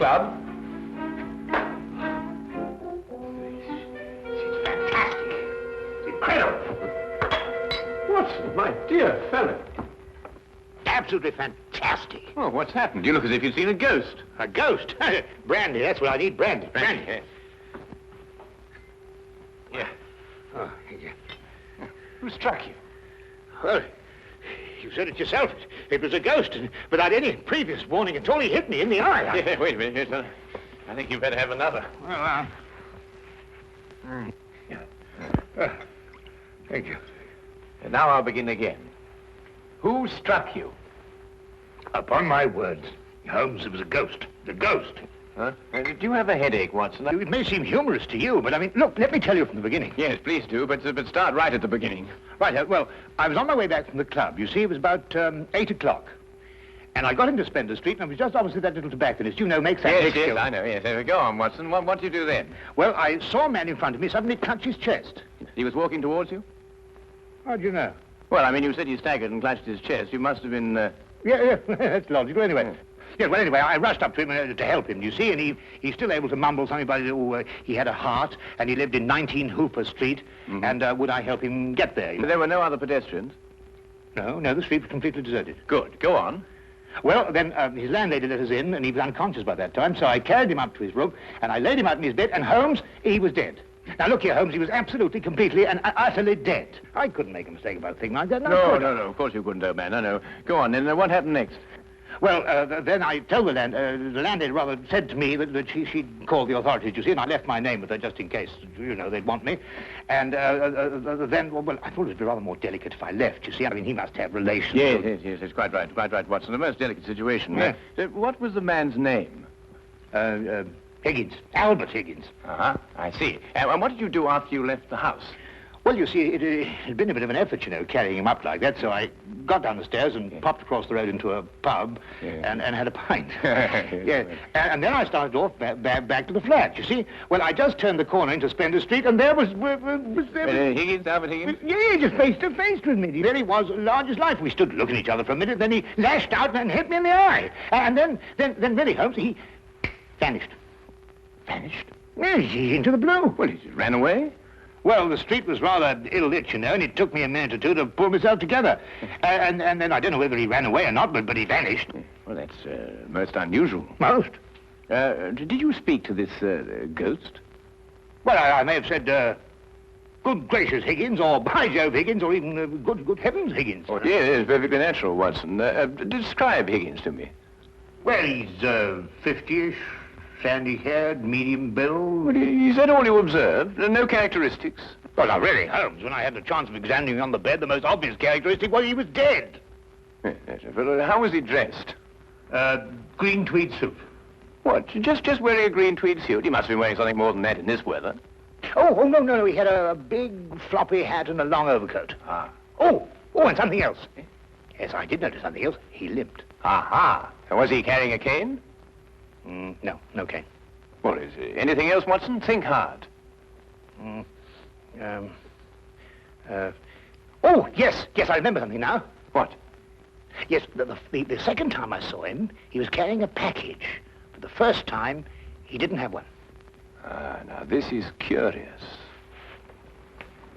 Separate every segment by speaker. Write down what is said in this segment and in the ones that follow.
Speaker 1: club.
Speaker 2: It's fantastic. It's incredible.
Speaker 1: Watson, my dear fellow.
Speaker 2: Absolutely fantastic.
Speaker 1: Oh, what's happened? You look as if you'd seen a ghost.
Speaker 2: A ghost? Brandy, that's what I need, brandy. Brandy.
Speaker 1: Yes.
Speaker 2: Yeah. Oh, thank you.
Speaker 1: Who struck you?
Speaker 2: Well, you said it yourself. It was a ghost, and without any previous warning at all, he hit me in the eye.
Speaker 1: Yeah, wait a minute. Yes, I think you better have another.
Speaker 2: Well, thank you.
Speaker 1: And now I'll begin again. Who struck you?
Speaker 2: Upon my words, Holmes, it was a ghost. The ghost.
Speaker 1: Huh? Do you have a headache, Watson?
Speaker 2: It may seem humorous to you, but I mean, look, let me tell you from the beginning.
Speaker 1: Yes, please do, but start right at the beginning.
Speaker 2: Right, well, I was on my way back from the club. You see, it was about 8 o'clock. And I got into Spencer Street, and I was just opposite that little tobacconist, you know, makes that
Speaker 1: Yes,
Speaker 2: big
Speaker 1: yes, I know, yes. Go on, Watson. What do you do then?
Speaker 2: Well, I saw a man in front of me suddenly clutch his chest.
Speaker 1: He was walking towards you?
Speaker 2: How do you know?
Speaker 1: Well, I mean, you said he staggered and clutched his chest. You must have been,
Speaker 2: Yeah, that's logical. Anyway, yes, well, anyway, I rushed up to him to help him, you see, and he's still able to mumble something about, he had a heart, and he lived in 19 Hooper Street, and would I help him get there?
Speaker 1: There were no other pedestrians?
Speaker 2: No, the street was completely deserted.
Speaker 1: Good. Go on.
Speaker 2: Well, then his landlady let us in, and he was unconscious by that time, so I carried him up to his room, and I laid him out in his bed, and Holmes, he was dead. Now, look here, Holmes, he was absolutely, completely, and utterly dead. I couldn't make a mistake about a thing like that.
Speaker 1: No, of course you couldn't, old man. No. Go on, then what happened next?
Speaker 2: Well, then I told the landlady rather said to me that she'd called the authorities, you see, and I left my name with her just in case, you know, they'd want me. And then, well, I thought it'd be rather more delicate if I left, you see. I mean, he must have relations.
Speaker 1: Yes, it's quite right, Watson. The most delicate situation.
Speaker 2: Yeah.
Speaker 1: What was the man's name?
Speaker 2: Higgins. Albert Higgins.
Speaker 1: Uh-huh, I see. And what did you do after you left the house?
Speaker 2: Well, you see, it had been a bit of an effort, you know, carrying him up like that, so I got down the stairs and popped across the road into a pub and had a pint. Yeah. And then I started off back to the flat, you see. Well, I just turned the corner into Spencer Street, and there was
Speaker 1: Higgins, Albert Higgins?
Speaker 2: Yeah, just face to face with me. There he was, large as life. We stood looking at each other for a minute, then he lashed out and hit me in the eye. And then really, Holmes, he vanished.
Speaker 1: Vanished?
Speaker 2: Yes, he's into the blue.
Speaker 1: Well, he ran away?
Speaker 2: Well, the street was rather ill-lit, you know, and it took me a minute or two to pull myself together. And then I don't know whether he ran away or not, but he vanished.
Speaker 1: Well, that's most unusual.
Speaker 2: Most?
Speaker 1: Did you speak to this ghost?
Speaker 2: Well, I may have said, good gracious, Higgins, or by Jove, Higgins, or even good heavens, Higgins.
Speaker 1: Oh, dear, it's perfectly natural, Watson. Describe Higgins to me.
Speaker 2: Well, he's 50-ish. Sandy-haired, medium build.
Speaker 1: Well, is that all you observed? No characteristics?
Speaker 2: Well, now, really, Holmes, when I had the chance of examining him on the bed, the most obvious characteristic was he was dead.
Speaker 1: Yes, well, how was he dressed?
Speaker 2: Green tweed suit.
Speaker 1: What, just wearing a green tweed suit? He must have been wearing something more than that in this weather.
Speaker 2: Oh, no, he had a big floppy hat and a long overcoat.
Speaker 1: Ah.
Speaker 2: Oh, and something else. Yes, I did notice something else. He limped.
Speaker 1: Aha. And was he carrying a cane?
Speaker 2: No cane.
Speaker 1: Well, is there anything else, Watson? Think hard.
Speaker 2: Oh, yes, I remember something now.
Speaker 1: What?
Speaker 2: Yes, the second time I saw him, he was carrying a package. But the first time, he didn't have one.
Speaker 1: Now this is curious.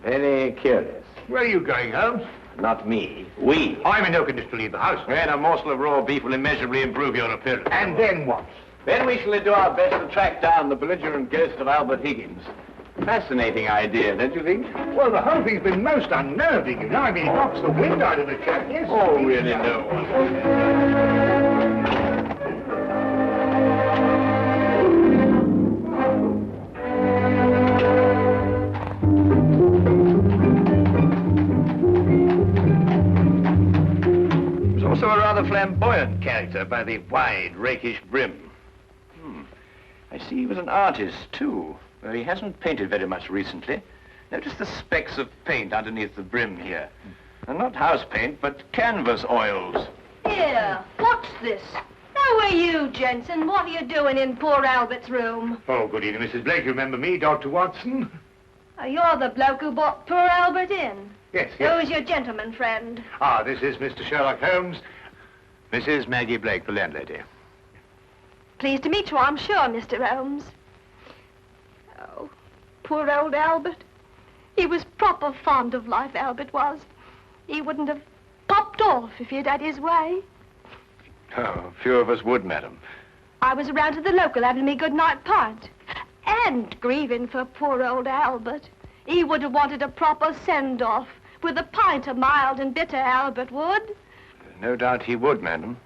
Speaker 1: Very curious.
Speaker 2: Where are you going, Holmes?
Speaker 1: Not me. We.
Speaker 2: I'm in no condition to leave the house.
Speaker 1: And a morsel of raw beef will immeasurably improve your appearance.
Speaker 2: And then what?
Speaker 1: Then we shall do our best to track down the belligerent ghost of Albert Higgins. Fascinating idea, don't you think?
Speaker 2: Well, the whole thing's been most unnerving, you know. I mean, it knocks the wind out of the chap, yes.
Speaker 1: Oh, really, no one. Also a rather flamboyant character by the wide, rakish brim. I see he was an artist, too. He hasn't painted very much recently. Notice the specks of paint underneath the brim here. And not house paint, but canvas oils.
Speaker 3: Here, what's this? How are you, Jensen? What are you doing in poor Albert's room?
Speaker 2: Oh, good evening, Mrs. Blake. You remember me, Dr. Watson?
Speaker 3: You're the bloke who brought poor Albert in.
Speaker 2: Yes.
Speaker 3: Who's your gentleman friend?
Speaker 2: This is Mr. Sherlock Holmes. Mrs. Maggie Blake, the landlady.
Speaker 3: Pleased to meet you, I'm sure, Mr. Holmes. Oh, poor old Albert. He was proper fond of life, Albert was. He wouldn't have popped off if he'd had his way.
Speaker 1: Oh, few of us would, madam.
Speaker 3: I was around to the local having me good-night pint. And grieving for poor old Albert. He would have wanted a proper send-off, with a pint of mild and bitter, Albert would.
Speaker 1: No doubt he would, madam.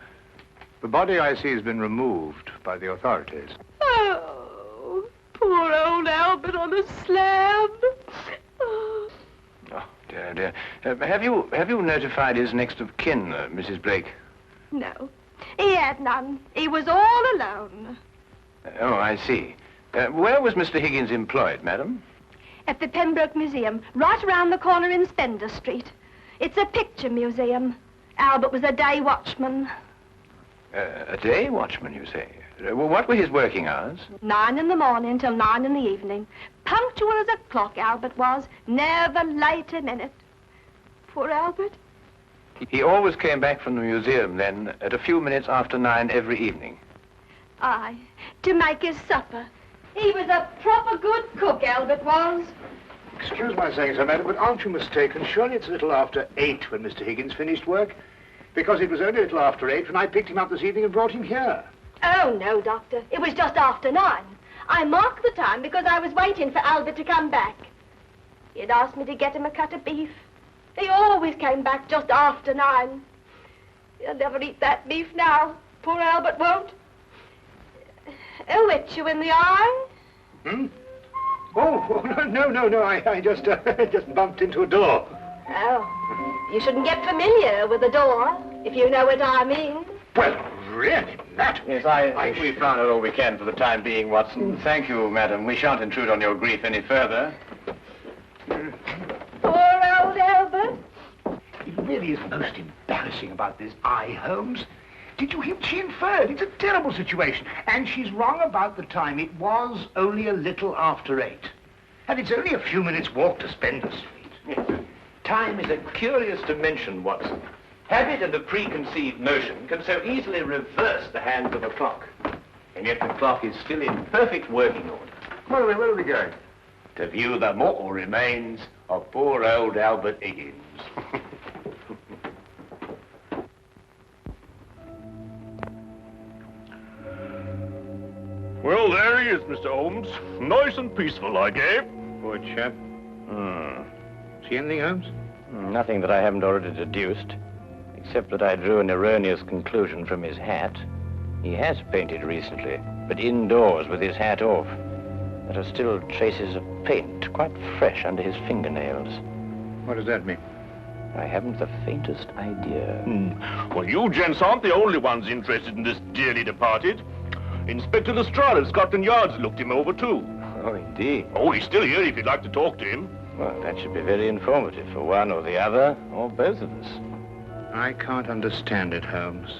Speaker 2: The body, I see, has been removed by the authorities.
Speaker 3: Oh, poor old Albert on a slab. Oh.
Speaker 1: Oh, dear, dear. Have you notified his next of kin, Mrs. Blake?
Speaker 3: No, he had none. He was all alone.
Speaker 1: Oh, I see. Where was Mr. Higgins employed, madam?
Speaker 3: At the Pembroke Museum, right around the corner in Spender Street. It's a picture museum. Albert was a day watchman.
Speaker 1: A day watchman, you say? Well, what were his working hours?
Speaker 3: 9 in the morning till 9 in the evening. Punctual as a clock, Albert was. Never late a minute. Poor Albert.
Speaker 1: He always came back from the museum, then, at a few minutes after 9 every evening.
Speaker 3: Aye, to make his supper. He was a proper good cook, Albert was.
Speaker 2: Excuse my saying so, madam, but aren't you mistaken? Surely it's a little after 8 when Mr. Higgins finished work? Because it was only a little after 8 when I picked him up this evening and brought him here.
Speaker 3: Oh, no, Doctor. It was just after 9. I marked the time because I was waiting for Albert to come back. He'd asked me to get him a cut of beef. He always came back just after 9. He'll never eat that beef now. Poor Albert won't. He'll hit you in the eye.
Speaker 2: Hmm? Oh, no. I just bumped into a door.
Speaker 3: Oh, you shouldn't get familiar with the door, if you know what I mean.
Speaker 2: Well, really, madam.
Speaker 1: Yes, I think we've found out all we can for the time being, Watson. Thank you, madam. We shan't intrude on your grief any further.
Speaker 3: Poor old Albert.
Speaker 2: It really is most embarrassing about this eye, Holmes. Did you hear what she inferred? It's a terrible situation. And she's wrong about the time. It was only a little after 8. And it's only a few minutes' walk to Spender Street.
Speaker 1: Yes. Time is a curious dimension, Watson. Habit and a preconceived notion can so easily reverse the hands of a clock. And yet the clock is still in perfect working order.
Speaker 2: Where are we going?
Speaker 1: To view the mortal remains of poor old Albert Higgins.
Speaker 4: Well, there he is, Mr. Holmes. Nice and peaceful, I gave.
Speaker 2: Poor chap. See anything, Holmes?
Speaker 1: Nothing that I haven't already deduced, except that I drew an erroneous conclusion from his hat. He has painted recently, but indoors with his hat off. There are still traces of paint, quite fresh under his fingernails.
Speaker 2: What does that mean?
Speaker 1: I haven't the faintest idea.
Speaker 4: Well, you gents aren't the only ones interested in this dearly departed. Inspector Lestrade of Scotland Yard's looked him over, too.
Speaker 1: Oh, indeed.
Speaker 4: Oh, he's still here if you'd like to talk to him.
Speaker 1: Well, that should be very informative for one or the other, or both of us.
Speaker 2: I can't understand it, Holmes.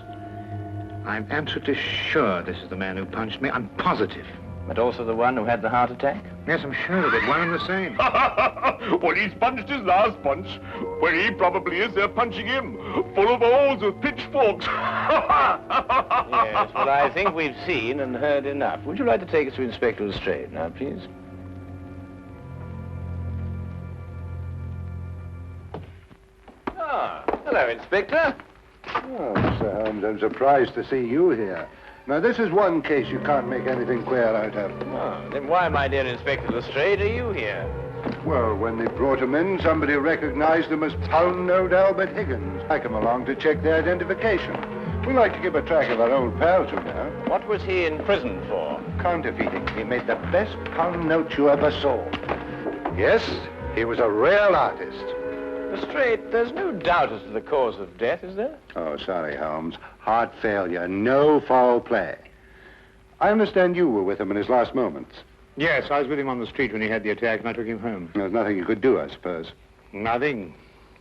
Speaker 2: I'm absolutely sure this is the man who punched me. I'm positive.
Speaker 1: But also the one who had the heart attack?
Speaker 2: Yes, I'm sure of it. One and the same.
Speaker 4: Well, he's punched his last punch. Where he probably is, they're punching him. Full of holes with pitchforks.
Speaker 1: Yes, well, I think we've seen and heard enough. Would you like to take us to Inspector Lestrade now, please? Ah, hello, Inspector.
Speaker 5: Oh, Mr. Holmes, I'm surprised to see you here. Now, this is one case you can't make anything queer out of.
Speaker 1: Oh, then why, my dear Inspector Lestrade, are you here?
Speaker 5: Well, when they brought him in, somebody recognized him as pound-note Albert Higgins. I come along to check their identification. We like to keep a track of our old pals, you know.
Speaker 1: What was he in prison for?
Speaker 5: Counterfeiting. He made the best pound note you ever saw. Yes, he was a real artist.
Speaker 1: Lestrade, there's no doubt as to the cause of death, is there?
Speaker 5: Oh, sorry, Holmes. Heart failure, no foul play. I understand you were with him in his last moments.
Speaker 2: Yes, I was with him on the street when he had the attack, and I took him home.
Speaker 5: There's nothing you could do, I suppose.
Speaker 2: Nothing.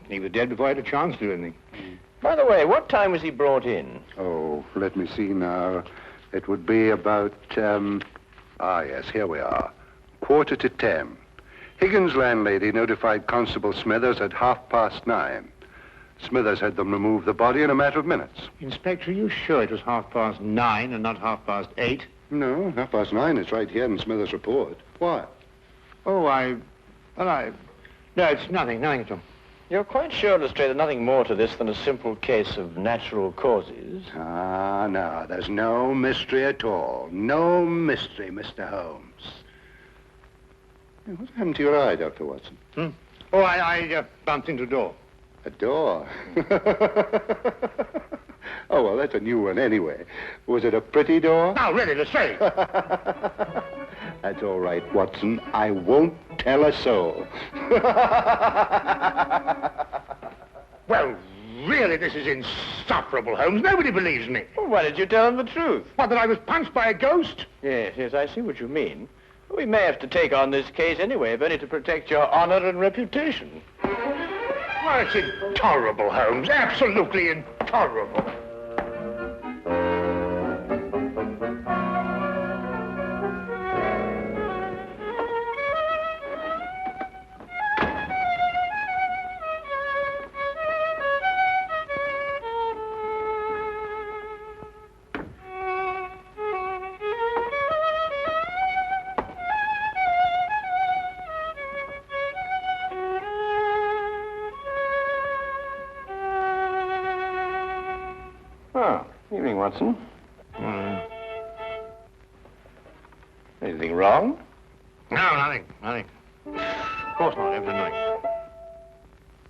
Speaker 2: He was dead before I had a chance to do anything.
Speaker 1: By the way, what time was he brought in?
Speaker 5: Oh, let me see now. It would be about, yes, here we are. 9:45. Higgins' landlady notified Constable Smithers at 9:30. Smithers had them remove the body in a matter of minutes.
Speaker 2: Inspector, are you sure it was 9:30 and not 8:30?
Speaker 5: No, 9:30. It's right here in Smithers' report. Why?
Speaker 2: Oh, No, it's nothing at all.
Speaker 1: You're quite sure, Lestrade, there's nothing more to this than a simple case of natural causes?
Speaker 5: Ah, no, there's no mystery at all. No mystery, Mr. Holmes. Hey, what happened to your eye, Dr. Watson?
Speaker 2: Oh, I bumped into a door.
Speaker 5: A door? Oh, well, that's a new one anyway. Was it a pretty door?
Speaker 2: No, really, Lestrade.
Speaker 5: That's all right, Watson. I won't tell a soul.
Speaker 2: Well, really, this is insufferable, Holmes. Nobody believes me.
Speaker 1: Well, why did you tell them the truth?
Speaker 2: What, that I was punched by a ghost?
Speaker 1: Yes, I see what you mean. We may have to take on this case anyway, if only to protect your honor and reputation.
Speaker 2: Well, it's intolerable, Holmes. Absolutely intolerable.
Speaker 1: Oh, evening, Watson. Anything wrong?
Speaker 2: No, nothing. Of course not, everything.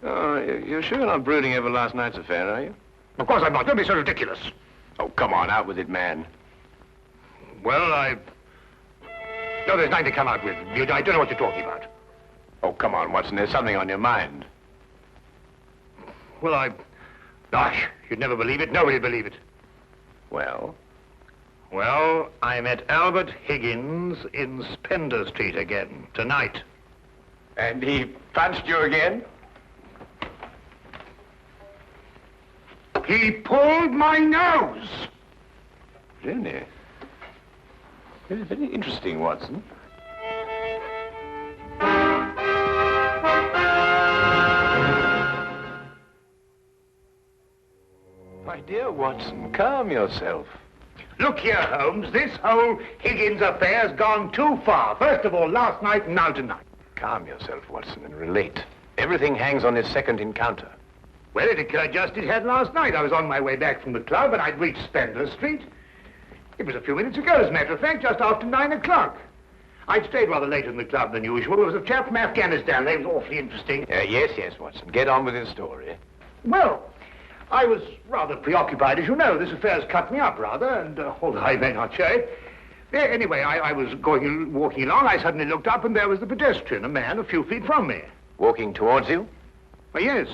Speaker 1: Oh, you're sure you're not brooding over last night's affair, are you?
Speaker 2: Of course I'm not. Don't be so ridiculous.
Speaker 1: Oh, come on, out with it, man.
Speaker 2: Well, No, there's nothing to come out with. I don't know what you're talking about.
Speaker 1: Oh, come on, Watson, there's something on your mind.
Speaker 2: Well, Gosh, you'd never believe it. Nobody'd believe it.
Speaker 1: Well?
Speaker 2: Well, I met Albert Higgins in Spender Street again, tonight.
Speaker 1: And he punched you again?
Speaker 2: He pulled my nose!
Speaker 1: Really? Very, very interesting, Watson. My dear Watson, calm yourself.
Speaker 2: Look here, Holmes, this whole Higgins affair's gone too far. First of all, last night and now tonight.
Speaker 1: Calm yourself, Watson, and relate. Everything hangs on this second encounter.
Speaker 2: Well, it occurred just as it had last night. I was on my way back from the club and I'd reached Spender Street. It was a few minutes ago, as a matter of fact, just after 9 o'clock. I'd stayed rather later in the club than usual. There was a chap from Afghanistan. They was awfully interesting.
Speaker 1: Yes, Watson. Get on with his story.
Speaker 2: Well, I was rather preoccupied, as you know. This affair's cut me up, rather, and although I may not show it. Anyway, I was walking along. I suddenly looked up, and there was the pedestrian, a man a few feet from me.
Speaker 1: Walking towards you?
Speaker 2: Well, yes.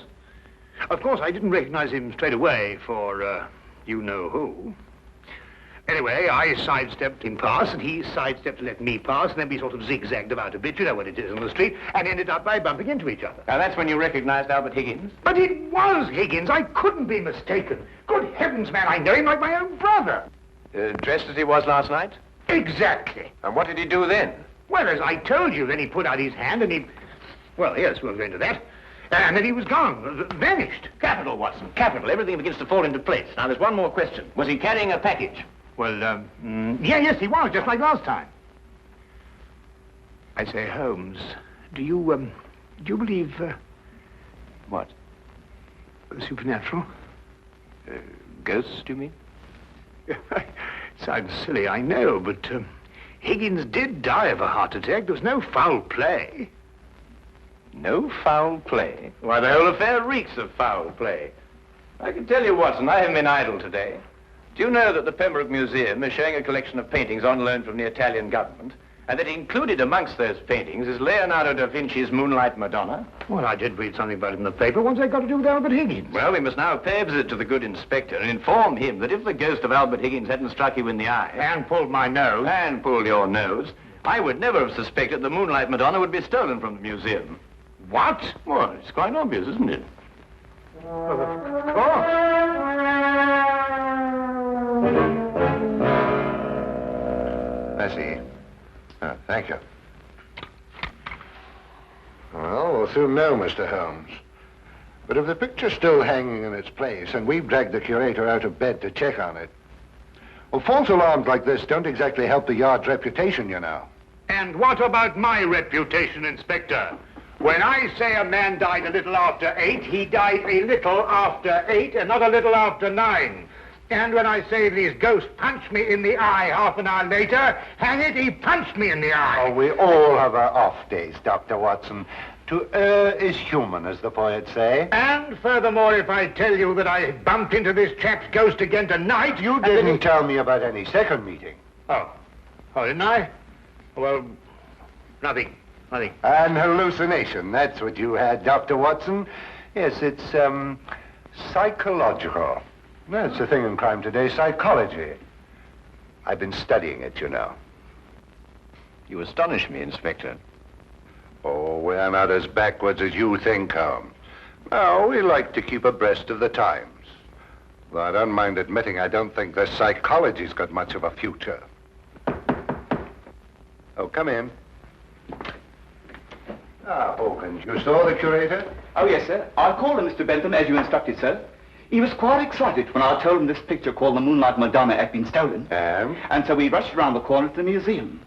Speaker 2: Of course, I didn't recognize him straight away for, you-know-who. Anyway, I sidestepped him past, and he sidestepped to let me pass, and then we sort of zigzagged about a bit, you know what it is on the street, and ended up by bumping into each other.
Speaker 1: Now, that's when you recognized Albert Higgins?
Speaker 2: But it was Higgins. I couldn't be mistaken. Good heavens, man, I know him like my own brother.
Speaker 1: Dressed as he was last night?
Speaker 2: Exactly.
Speaker 1: And what did he do then?
Speaker 2: Well, as I told you, then he put out his hand and he... Well, yes, we'll go into that. And then he was gone, vanished.
Speaker 1: Capital, Watson, capital. Everything begins to fall into place. Now, there's one more question. Was he carrying a package?
Speaker 2: Well, yes, he was, just like last time. I say, Holmes, do you believe,
Speaker 1: What?
Speaker 2: Supernatural?
Speaker 1: Ghosts, do you mean?
Speaker 2: It sounds silly, I know, but Higgins did die of a heart attack. There was no foul play.
Speaker 1: No foul play? Why, the whole affair reeks of foul play. I can tell you, Watson, I haven't been idle today. Do you know that the Pembroke Museum is showing a collection of paintings on loan from the Italian government, and that included amongst those paintings is Leonardo da Vinci's Moonlight Madonna?
Speaker 2: Well, I did read something about it in the paper. What's that got to do with Albert Higgins?
Speaker 1: Well, we must now pay a visit to the good inspector and inform him that if the ghost of Albert Higgins hadn't struck you in the eye...
Speaker 2: And pulled my nose.
Speaker 1: And pulled your nose, I would never have suspected the Moonlight Madonna would be stolen from the museum.
Speaker 2: What?
Speaker 1: Well, it's quite obvious, isn't it?
Speaker 2: Well, of course.
Speaker 5: I see. Oh, thank you. Well, we'll soon know, Mr. Holmes. But if the picture's still hanging in its place and we've dragged the curator out of bed to check on it, well, false alarms like this don't exactly help the Yard's reputation, you know.
Speaker 2: And what about my reputation, Inspector? When I say a man died a little after 8, he died a little after 8 and not a little after 9. And when I say these ghosts punched me in the eye half an hour later, hang it, he punched me in the eye.
Speaker 5: Oh, we all have our off days, Dr. Watson. To err is human, as the poets say.
Speaker 2: And furthermore, if I tell you that I bumped into this chap's ghost again tonight...
Speaker 5: You didn't tell me about any second meeting.
Speaker 2: Oh, didn't I? Well, nothing.
Speaker 5: An hallucination, that's what you had, Dr. Watson. Yes, it's, psychological. That's the thing in crime today, psychology. I've been studying it, you know.
Speaker 1: You astonish me, Inspector.
Speaker 5: Oh, we're not as backwards as you think, Holmes. No, we like to keep abreast of the times. Though I don't mind admitting I don't think the psychology's got much of a future. Oh, come in. Ah, Wilkins, you saw the curator?
Speaker 6: Oh, yes, sir. I called him, Mr. Bentham, as you instructed, sir. He was quite excited when I told him this picture called the Moonlight Madonna had been stolen.
Speaker 5: And
Speaker 6: so we rushed around the corner to the museum.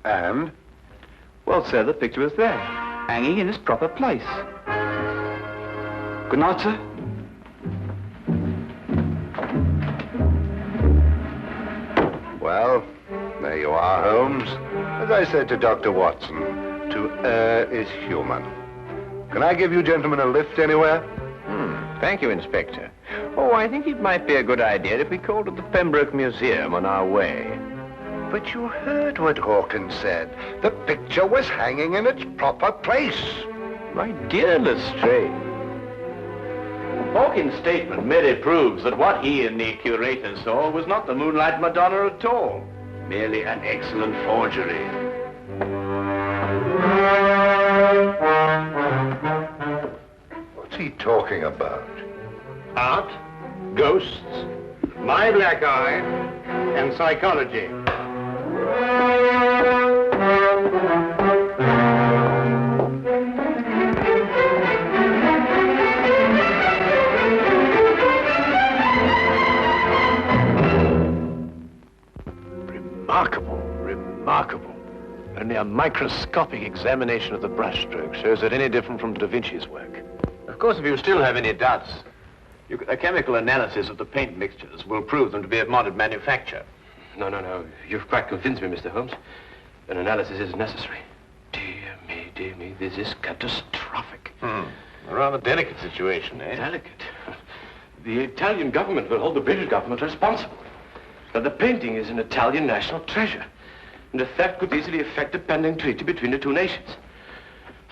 Speaker 5: And?
Speaker 6: Well, sir, the picture was there, hanging in its proper place. Good night, sir.
Speaker 5: Well, there you are, Holmes. As I said to Dr. Watson, to err is human. Can I give you gentlemen a lift anywhere?
Speaker 1: Thank you, Inspector. Oh, I think it might be a good idea if we called at the Pembroke Museum on our way.
Speaker 5: But you heard what Hawkins said. The picture was hanging in its proper place.
Speaker 1: My dear Lestrade, Hawkins' statement merely proves that what he and the curator saw was not the Moonlight Madonna at all. Merely an excellent forgery.
Speaker 5: What's he talking about?
Speaker 2: Art, ghosts, my black eye, and psychology.
Speaker 7: Remarkable. Only a microscopic examination of the brushstroke shows it any different from Da Vinci's work.
Speaker 1: Of course, if you still have any doubts, a chemical analysis of the paint mixtures will prove them to be of modern manufacture.
Speaker 7: No. You've quite convinced me, Mr. Holmes. An analysis is necessary. Dear me, this is catastrophic.
Speaker 1: A rather delicate situation, eh?
Speaker 7: Delicate? The Italian government will hold the British government responsible. Now, the painting is an Italian national treasure, and the theft could easily affect a pending treaty between the two nations.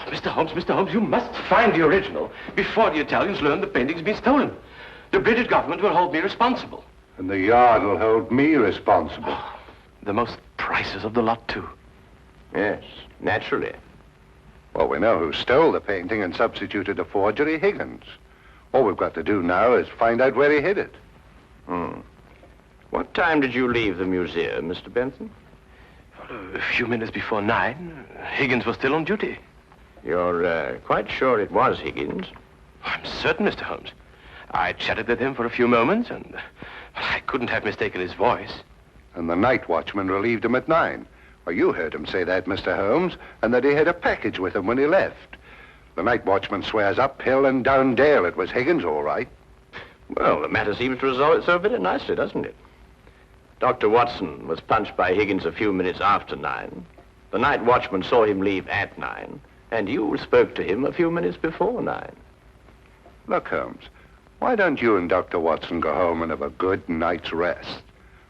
Speaker 7: Mr. Holmes, you must find the original before the Italians learn the painting's been stolen. The British government will hold me responsible.
Speaker 5: And the Yard will hold me responsible.
Speaker 7: The most priceless of the lot, too.
Speaker 1: Yes, naturally.
Speaker 5: Well, we know who stole the painting and substituted a forgery, Higgins. All we've got to do now is find out where he hid it.
Speaker 1: What time did you leave the museum, Mr. Benson?
Speaker 7: A few minutes before 9. Higgins was still on duty.
Speaker 1: You're quite sure it was Higgins?
Speaker 7: I'm certain, Mr. Holmes. I chatted with him for a few moments, and I couldn't have mistaken his voice.
Speaker 5: And the night watchman relieved him at 9. Well, you heard him say that, Mr. Holmes, and that he had a package with him when he left. The night watchman swears up hill and down dale it was Higgins, all right.
Speaker 1: Well, the matter seems to resolve itself very nicely, doesn't it? Dr. Watson was punched by Higgins a few minutes after 9. The night watchman saw him leave at 9, and you spoke to him a few minutes before 9.
Speaker 5: Look, Holmes, why don't you and Dr. Watson go home and have a good night's rest?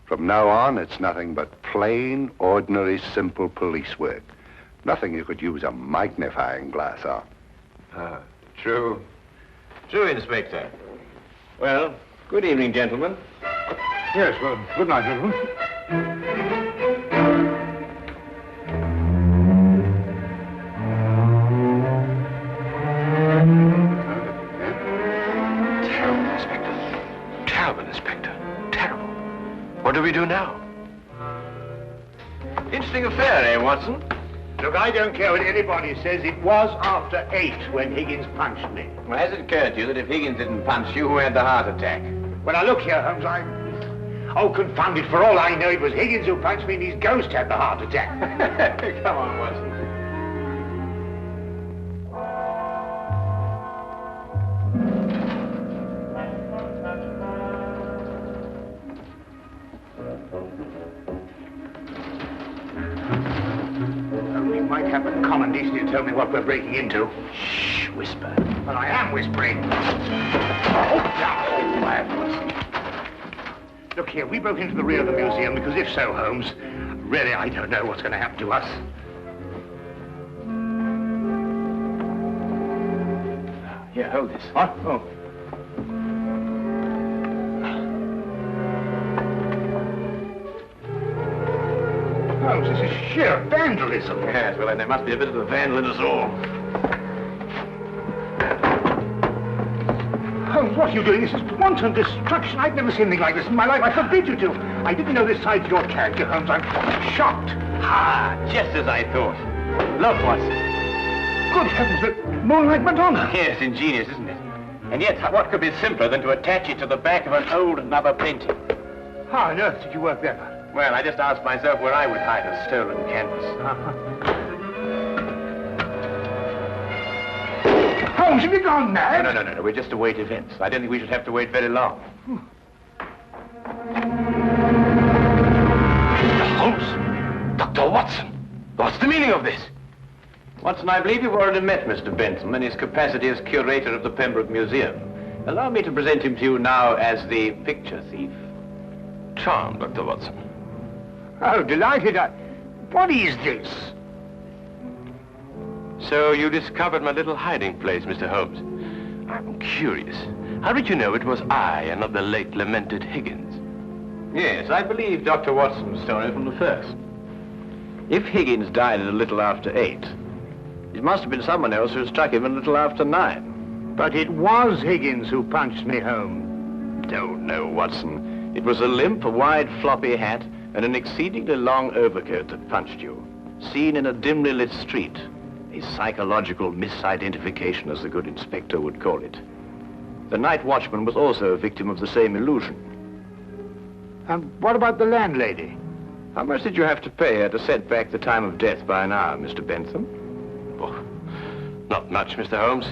Speaker 5: From now on, it's nothing but plain, ordinary, simple police work. Nothing you could use a magnifying glass on.
Speaker 1: True. True, Inspector. Well, good evening, gentlemen.
Speaker 2: Yes, well, good night, gentlemen.
Speaker 7: Terrible, Inspector. Terrible. What do we do now?
Speaker 1: Interesting affair, eh, Watson?
Speaker 2: Look, I don't care what anybody says. It was after 8 when Higgins punched me.
Speaker 1: Well, has it occurred to you that if Higgins didn't punch you, who had the heart attack?
Speaker 2: Well, now look here, Holmes, Oh, confound it, for all I know, it was Higgins who punched me and his ghost had the heart attack.
Speaker 1: Come on, Watson.
Speaker 2: We might have the common decency to tell me what we're breaking into.
Speaker 1: Shh, whisper.
Speaker 2: Well, I am whispering. Oh, now, quiet, Watson. Look here, we broke into the rear of the museum because if so, Holmes, really, I don't know what's going to happen to us.
Speaker 1: Here, hold this.
Speaker 2: What? Oh. Holmes, this is sheer vandalism.
Speaker 1: Yes, well, then there must be a bit of a vandal in us all.
Speaker 2: Holmes, what are you doing? This is wanton destruction. I've never seen anything like this in my life. I forbid you to. I didn't know this side to your character, Holmes. I'm shocked.
Speaker 1: Ah, just as I thought. Look, Watson.
Speaker 2: Good heavens, the Moonlight Madonna.
Speaker 1: Yes, ingenious, isn't it? And yet, what could be simpler than to attach it to the back of an old Nubber painting?
Speaker 2: How on earth did you work that out?
Speaker 1: Well, I just asked myself where I would hide a stolen canvas.
Speaker 2: Holmes, have you gone mad?
Speaker 1: No. We're just to wait events. I don't think we should have to wait very long.
Speaker 7: Mr. Holmes? Dr. Watson? What's the meaning of this?
Speaker 1: Watson, I believe you've already met Mr. Bentham in his capacity as curator of the Pembroke Museum. Allow me to present him to you now as the picture thief.
Speaker 7: Charmed, Dr. Watson.
Speaker 2: Oh, delighted. What is this?
Speaker 7: So you discovered my little hiding place, Mr. Holmes. I'm curious. How did you know it was I and not the late lamented Higgins?
Speaker 1: Yes, I believe Dr. Watson's story from the first. If Higgins died at a little after 8, it must have been someone else who struck him a little after 9.
Speaker 2: But it was Higgins who punched me home.
Speaker 1: No, Watson. It was a limp, a wide, floppy hat, and an exceedingly long overcoat that punched you, seen in a dimly lit street. A psychological misidentification, as the good inspector would call it. The night watchman was also a victim of the same illusion.
Speaker 2: And what about the landlady?
Speaker 1: How much did you have to pay her to set back the time of death by an hour, Mr. Bentham?
Speaker 7: Oh, not much, Mr. Holmes.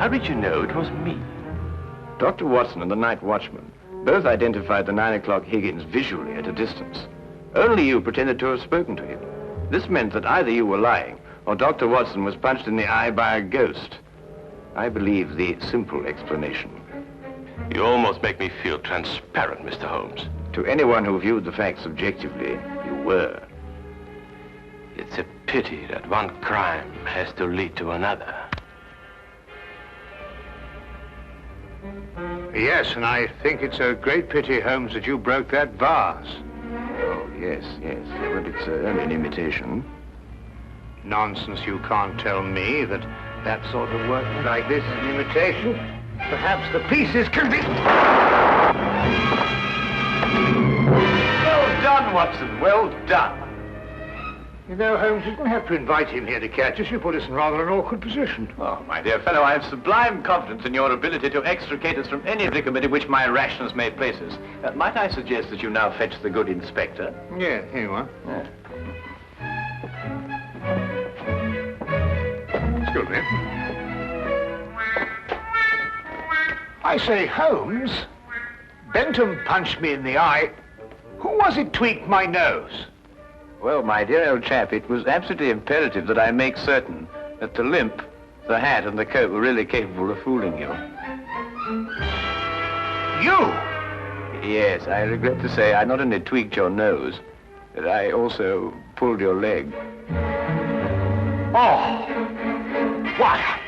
Speaker 7: How did you know it was me?
Speaker 1: Dr. Watson and the night watchman both identified the 9 o'clock Higgins visually at a distance. Only you pretended to have spoken to him. This meant that either you were lying or Dr. Watson was punched in the eye by a ghost. I believe the simple explanation.
Speaker 7: You almost make me feel transparent, Mr. Holmes.
Speaker 1: To anyone who viewed the facts objectively, you were.
Speaker 7: It's a pity that one crime has to lead to another.
Speaker 2: Yes, and I think it's a great pity, Holmes, that you broke that vase.
Speaker 1: Oh, yes. But it's only an imitation.
Speaker 2: Nonsense, you can't tell me that sort of work like this is an imitation. Perhaps the pieces can be...
Speaker 1: Well done, Watson, well done.
Speaker 2: You know, Holmes, you don't have to invite him here to catch us. You put us in rather an awkward position.
Speaker 1: Oh, my dear fellow, I have sublime confidence in your ability to extricate us from any predicament in which my rashness may place us. Might I suggest that you now fetch the good inspector?
Speaker 2: Yeah, here you are.
Speaker 1: Yeah.
Speaker 2: Excuse me. I say, Holmes, Bentham punched me in the eye. Who was it tweaked my nose?
Speaker 1: Well, my dear old chap, it was absolutely imperative that I make certain that the limp, the hat, and the coat were really capable of fooling you.
Speaker 2: You?
Speaker 1: Yes, I regret to say I not only tweaked your nose, but I also pulled your leg.
Speaker 2: Oh! Why,